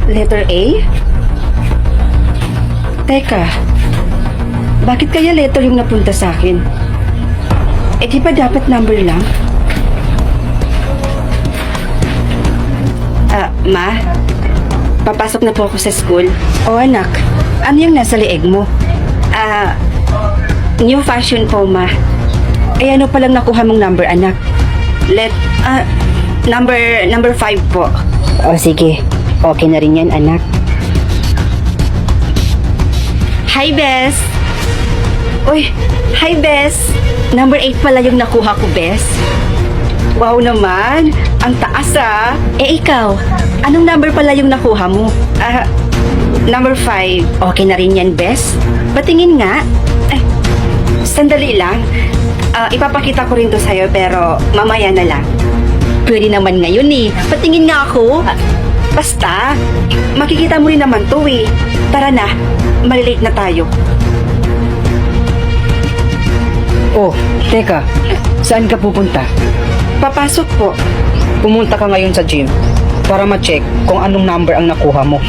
Letter A? Teka, bakit kaya letter yung napunta sa akin? Eh di ba dapat number lang? Ma? Papasok na po ako sa school. O anak, ano yung nasa leeg mo? New fashion po, ma. Eh ano palang nakuha mong number, anak? Number 5 po. O sige, okay na rin yan, anak. Hi, Bes! Uy, hi, Bes! Number 8 pala yung nakuha ko, Bes. Wow naman! Ang taas, ah! Eh, ikaw, anong number pala yung nakuha mo? Number 5. Okay na rin yan, Bes. Patingin nga. Sandali lang. Ipapakita ko rin to sa'yo, pero mamaya na lang. Pwede naman ngayon eh. Patingin nga ako. Basta, makikita mo rin naman to eh. Tara na, malilate na tayo. Oh, teka. Saan ka pupunta? Papasok po. Pumunta ka ngayon sa gym para ma-check kung anong number ang nakuha mo.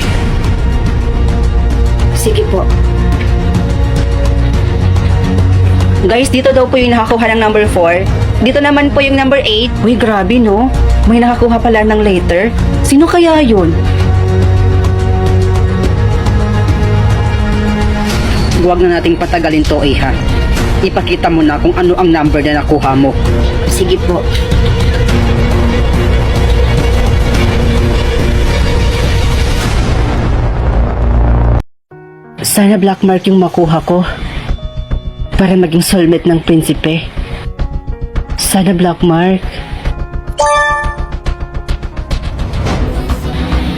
Sige po. Guys, dito daw po yung nakakuha ng number 4. Dito naman po yung number 8. Uy, grabe no? May nakakuha pala ng letter. Sino kaya yun? Huwag na nating patagalin to, ha. Ipakita mo na kung ano ang number na nakuha mo. Sige po. Sana black mark yung makuha ko para maging soulmate ng prinsipe. Sana black mark.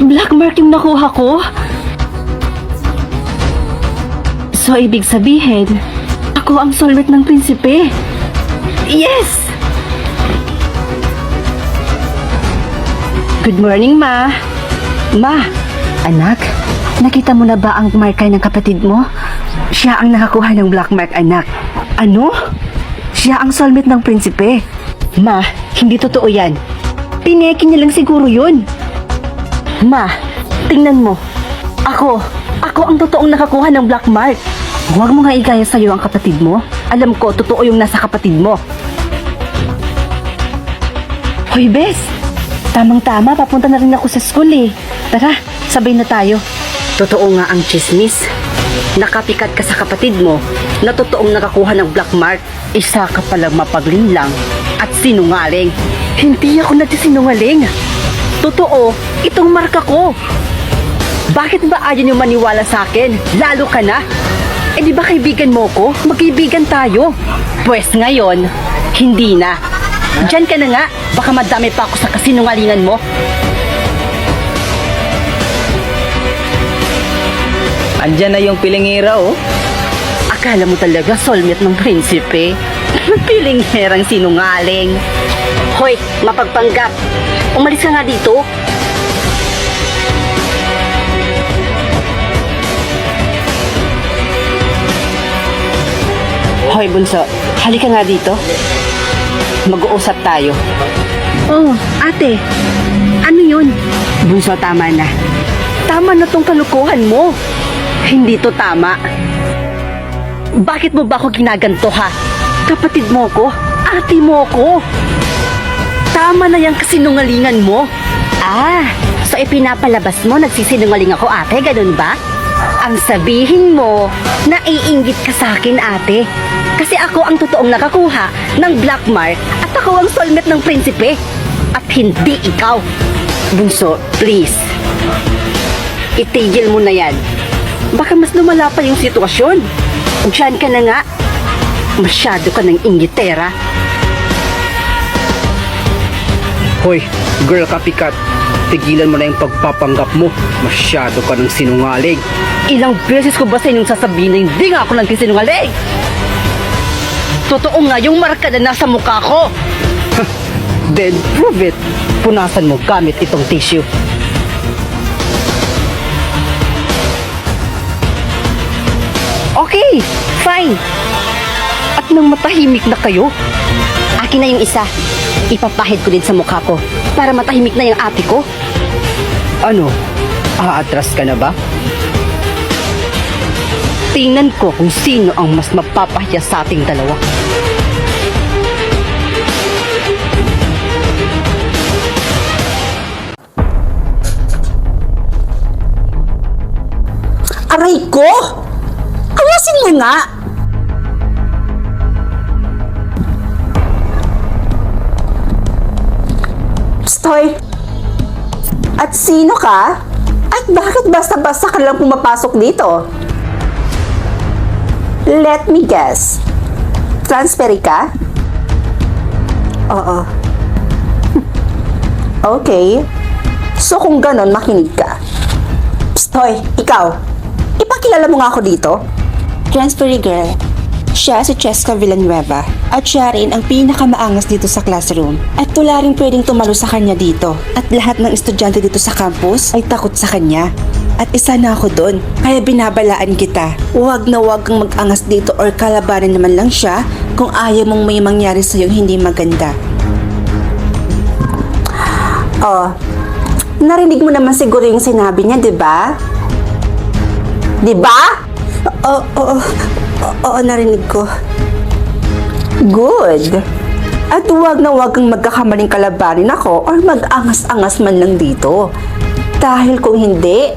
Black mark yung nakuha ko? So, ibig sabihin, ako ang soulmate ng prinsipe. Yes! Good morning, Ma. Ma, anak, nakita mo na ba ang marker ng kapatid mo? Siya ang nakakuha ng black mark, anak. Ano? Siya ang soulmate ng prinsipe. Ma, hindi totoo yan. Pineki niya lang siguro yun. Ma, tingnan mo. Ako ang totoong nakakuha ng black mark. Huwag mo nga igaya sa'yo ang kapatid mo. Alam ko, totoo yung nasa kapatid mo. Hoy, Bes! Tamang-tama, papunta na rin ako sa school eh. Tara, sabay na tayo. Totoo nga ang chismis. Nakapikat ka sa kapatid mo na totoong nakakuha ng black mark. Isa ka palang mapaglinlang at sinungaling. Hindi ako nagsisinungaling. Totoo, itong marka ko. Bakit ba ayaw niyo maniwala sa akin? Lalo ka na. Eh di ba kaibigan mo ko? Magkaibigan tayo. Pwes ngayon, hindi na. Diyan ka na nga. Baka madami pa ako sa kasinungalingan mo. Andyan na yung pilingira, oh. Akala mo talaga soulmate ng prinsipe? Pilingherang sinungaling. Hoy, mapagpanggap. Umalis ka nga dito. Hoy, Bunso. Halika nga dito. Mag-uusap tayo. Oh, ate. Ano yun? Bunso, tama na. Tama na tong kalukuhan mo. Hindi to tama. Bakit mo ba ako ginaganto, ha? Kapatid mo ko? Ate mo ko? Tama na yung kasinungalingan mo. So ipinapalabas mo nagsisinungaling ako, ate? Ganun ba? Ang sabihin mo, naiinggit ka sa akin, ate. Kasi ako ang totoong nakakuha ng black mark at ako ang soulmate ng prinsipe. At hindi ikaw. Bunso, please. Itigil mo na yan. Baka mas lumala pa yung sitwasyon. Diyan ka na nga. Masyado ka ng inggitera. Hoy, girl kapikat. Tigilan mo na yung pagpapanggap mo. Masyado ka ng sinungaling. Ilang beses ko ba sa inyong sasabihin na hindi nga ako nagsisinungaling? Totoo nga yung marka na nasa mukha ko. Then prove it. Punasan mo gamit itong tissue. Okay, fine. At nang matahimik na kayo, akin na yung isa. Ipapahid ko din sa mukha ko para matahimik na yung ate ko. Ano? Aatras ka na ba? Tingnan ko kung sino ang mas mapapahiya sa ating dalawa. Aray ko! Ayasin mo nga! Stoy! At sino ka? At bakit basta-basta ka lang pumapasok dito? Let me guess. Transferi ka? Oo. Okay. So kung ganon, makinig ka. Stoy, ikaw. Ipakilala mo nga ako dito. Transferee girl. Siya si Cheska Villanueva at siya rin ang pinakamaangas dito sa classroom. At wala rin pwedeng tumalo sa kanya dito. At lahat ng estudyante dito sa campus ay takot sa kanya. At isa na ako doon, kaya binabalaan kita. Huwag na huwag kang mag-angas dito or kalabanin naman lang siya kung ayaw mong may mangyari sa'yo hindi maganda. Oh, narinig mo naman siguro yung sinabi niya, di ba? Di ba? Oo, narinig ko. Good. At huwag na huwag kang magkakamaling kalabanin ako or mag-angas-angas man lang dito. Dahil kung hindi,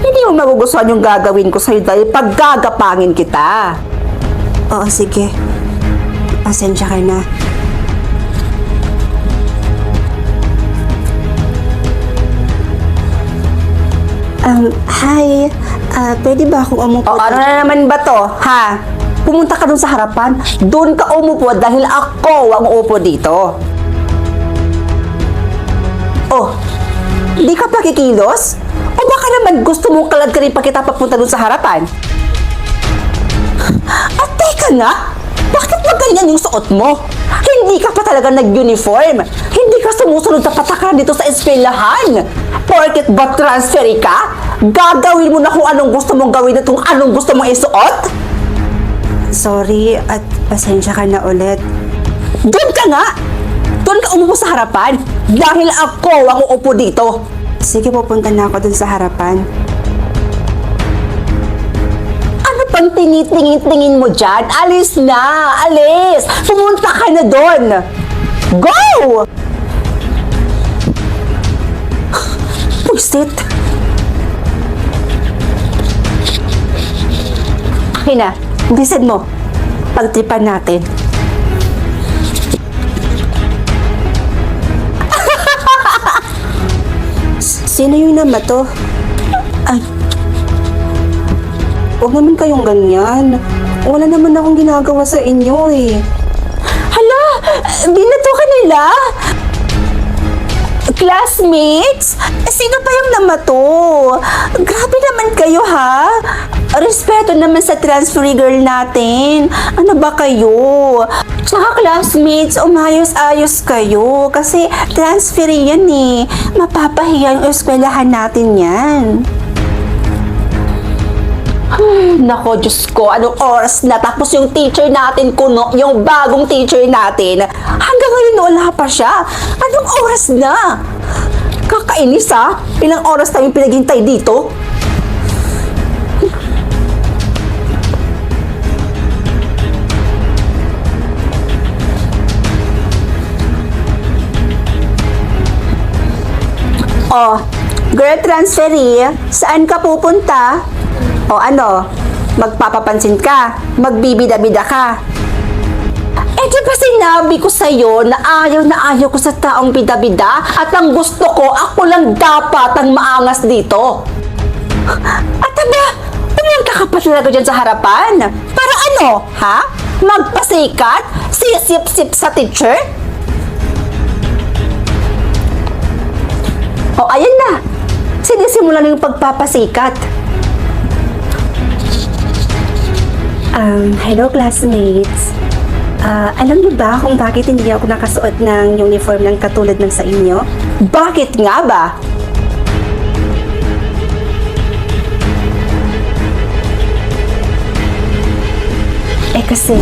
hindi mo magugustuhan yung gagawin ko sa'yo dahil paggagapangin kita. Oo, sige. Pasensya ka na. Hi. Pwede ba akong umupo? Ano na naman ba to, ha? Pumunta ka dun sa harapan, dun ka umupo dahil ako ang uupo dito. Oh, di ka pa kikilos? O baka naman gusto mong kalad ka rin pa kita papunta dun sa harapan? At teka nga, bakit ba ganyan yung suot mo? Hindi ka pa talaga nag-uniform. Hindi ka sumusunod sa patakaran dito sa eskwelahan. Porket ba transferi ka? Gagawin mo na kung anong gusto mong gawin at kung anong gusto mong isuot? Sorry at pasensya ka na ulit. Doon ka nga! Doon ka umupo sa harapan dahil ako ang uupo dito. Sige, pupunta na ako doon sa harapan. Ano pang tinitingin-tingin mo dyan? Alis na! Alis! Pumunta ka na doon! Go! Pusit! Akin na, bisid mo. Pagtripan natin. Sino yung nama to? Ay. Huwag naman kayong ganyan. Wala naman akong ginagawa sa inyo eh. Hala! Binato ka nila? Classmates? Sino pa yung nama to? Grabe naman kayo ha? Respeto naman sa transferee girl natin. Ano ba kayo? Tsaka classmates, umayos-ayos kayo. Kasi transferee yan eh. Mapapahiya yung eskwelahan natin yan. Nako, Diyos ko, anong oras na? Tapos yung teacher natin, kuno, yung bagong teacher natin, hanggang ngayon wala pa siya. Anong oras na? Kakainis ha? Ilang oras tayong pinaghintay dito? Oh, girl transferee, saan ka pupunta? O ano, magpapapansin ka, magbibida-bida ka. Eh di ba sinabi ko sa'yo na ayaw ko sa taong bida-bida at ang gusto ko, ako lang dapat ang maangas dito. At aba, pumunta ka pa talaga dyan sa harapan. Para ano, ha? Magpasikat? Sisip-sip sa teacher? O ayan na, sinisimula na yung pagpapasikat. Hello classmates. Alam niyo ba kung bakit hindi ako nakasuot ng uniform ng katulad ng sa inyo? Bakit nga ba? Kasi